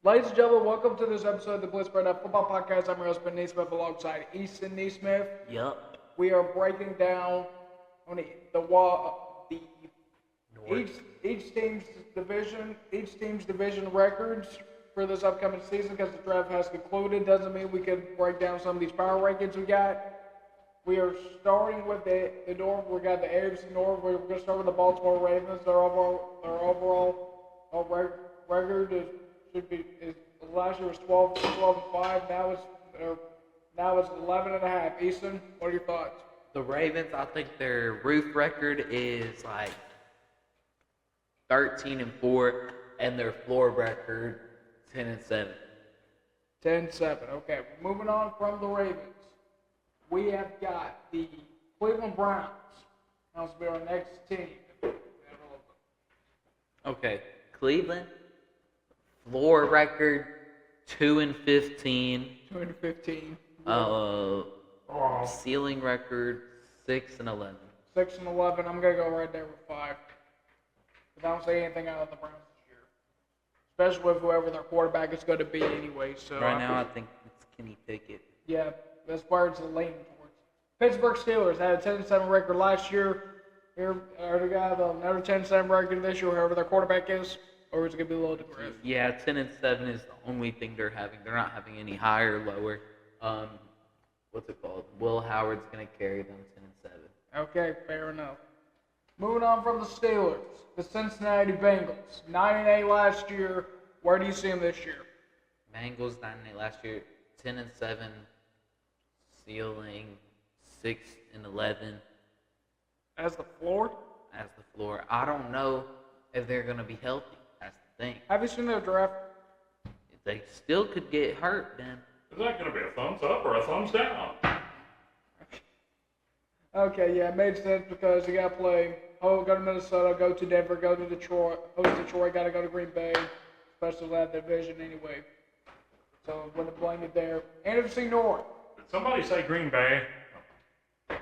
Ladies and gentlemen, welcome to this episode of the Blitz Breakdown Football Podcast. I'm your husband, Neesmith, alongside Easton Neesmith. Yup. We are breaking down each team's division records for this upcoming season because the draft has concluded. Doesn't mean we can break down some of these power rankings we got. We are starting with the North. We got the AFC North. We're going to start with the Baltimore Ravens. Their overall record is last year was 12-5. Now it's 11.5. Easton, what are your thoughts? The Ravens, I think their roof record is like 13-4, and their floor record 10-7. 10-7. Okay, moving on from the Ravens, we have got the Cleveland Browns. That's will be our next team. Okay, Cleveland, floor record 2-15. 2-15. Ceiling record 6-11. 6-11. I'm gonna go right there with 5. But I don't say anything out of the Browns this year, especially with whoever their quarterback is going to be anyway. So right now, I think it's Kenny Pickett. Yeah, that's where it's leaning towards. Pittsburgh Steelers had a 10-7 record last year. Here, they got another 10-7 record this year, whoever their quarterback is, or is it going to be a little different? Yeah, 10-7 is the only thing they're having. They're not having any higher or lower. What's it called? Will Howard's going to carry them 10-7. Okay, fair enough. Moving on from the Steelers, the Cincinnati Bengals, 9-8 last year. Where do you see them this year? Bengals 9-8 last year, 10-7, ceiling 6-11. As the floor? As the floor. I don't know if they're going to be healthy. That's the thing. Have you seen their draft? If they still could get hurt, then. Is that going to be a thumbs up or a thumbs down? Okay, yeah, it made sense because you got to play. Go to Minnesota, go to Denver, go to Detroit. Host Detroit, got to go to Green Bay, especially that division anyway. So wouldn't blame it there. NFC North. Did somebody say Green Bay?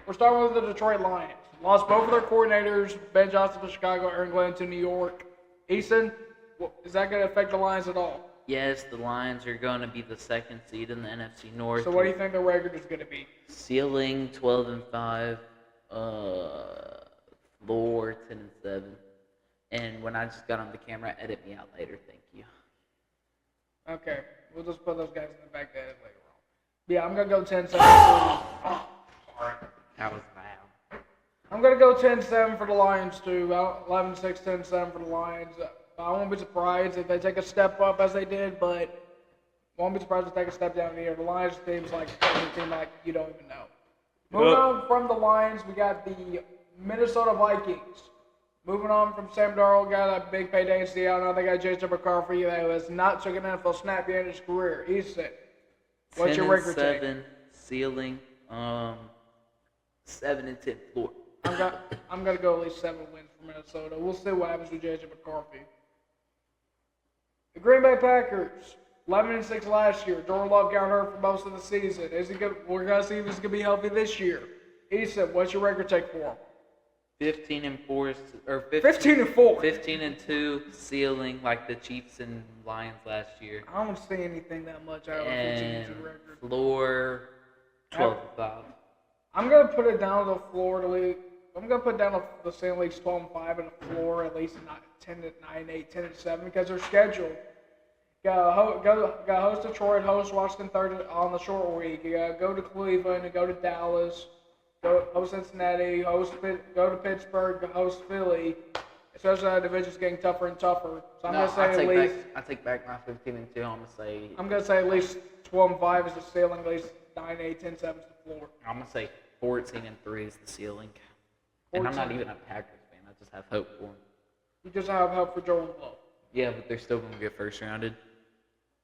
We're starting with the Detroit Lions. Lost both of their coordinators, Ben Johnson to Chicago, Aaron Glenn to New York. Easton, is that going to affect the Lions at all? Yes, the Lions are going to be the second seed in the NFC North. So what do you think the record is going to be? Ceiling 12-5, floor 10-7. And when I just got on the camera, edit me out later. Thank you. Okay, we'll just put those guys in the back to edit later on. Yeah, I'm going to go 10-7. That was bad. I'm going to go 10-7 for the Lions, too. 11-6, 10-7 for the Lions. I won't be surprised if they take a step up as they did, but won't be surprised if they take a step down in the year. The Lions team's like a team like you don't even know. Moving on from the Lions, we got the Minnesota Vikings. Moving on from Sam Darnold, got a big payday in Seattle. Now they got Jason McCarthy, that has not took an NFL snap yet in his career. Easton, what's your record take? 10-7, ceiling, 7-10 floor. I'm gonna go at least 7 wins for Minnesota. We'll see what happens with Jason McCarthy. The Green Bay Packers, 11-6 last year. Jordan Love got hurt for most of the season. Is he good? We're gonna see if he's gonna be healthy this year. Easton, what's your record take for him? 15-4 or 15-4. 15-2, ceiling like the Chiefs and Lions last year. I don't see anything that much out of a 15-2 record. Floor 12-5. I'm gonna put it down to the floor to lead. I'm gonna put down the ceiling at least 12-5 and the floor at least 10-9, 10-7 because their schedule. Got host Detroit, host Washington Thursday on the short week. You gotta go to Cleveland and go to Dallas. Host Cincinnati, go to Pittsburgh, host Philly. Especially that division's getting tougher and tougher. So I take back my 15-2. I'm gonna say at least 12-5 is the ceiling, at least 9-8, 10-7 is the floor. I'm gonna say 14-3 is the ceiling. And I'm not even a Packers fan. I just have hope for them. You just have hope for Jordan Love. Yeah, but they're still gonna get first rounded.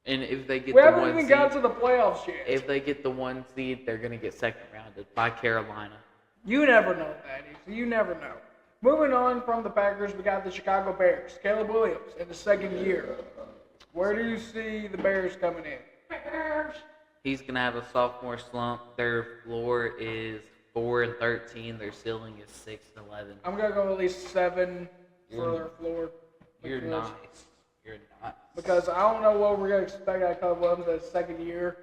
And if they get we the haven't one even seed, got to the playoffs yet. If they get the 1 seed, they're gonna get second rounded by Carolina. You never know, Patty. You never know. Moving on from the Packers, we got the Chicago Bears. Caleb Williams in the second year. Where do you see the Bears coming in? Bears. He's gonna have a sophomore slump. Their floor is 4-13. Their ceiling is 6-11. I'm gonna go at least 7 for their floor. You're nice. You're not. because I don't know what we're going to expect out of Caleb Williams in his second year.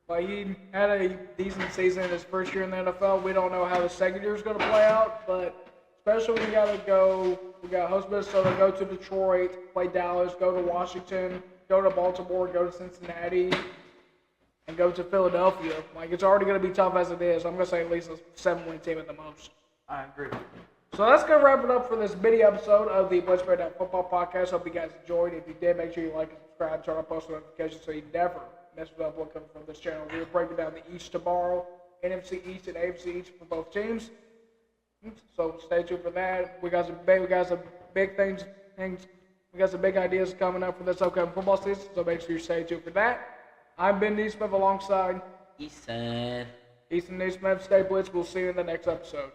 But he had a decent season in his first year in the NFL. We don't know how the second year is going to play out, but especially when we got to host Minnesota, go to Detroit, play Dallas, go to Washington, go to Baltimore, go to Cincinnati, and go to Philadelphia. Like, it's already going to be tough as it is. I'm going to say at least a 7-win team at the most. I agree. So that's going to wrap it up for this mini episode of the Blitz Breakdown Football Podcast. Hope you guys enjoyed. If you did, make sure you like and subscribe, turn on post notifications so you never miss up what comes from this channel. We're breaking down the East tomorrow, NFC East and AFC East for both teams. So stay tuned for that. We got some big things. We got some big ideas coming up for this upcoming football season. So make sure you stay tuned for that. I'm Ben Neesmith alongside Easton. Neesmith. Stay Blitz. We'll see you in the next episode.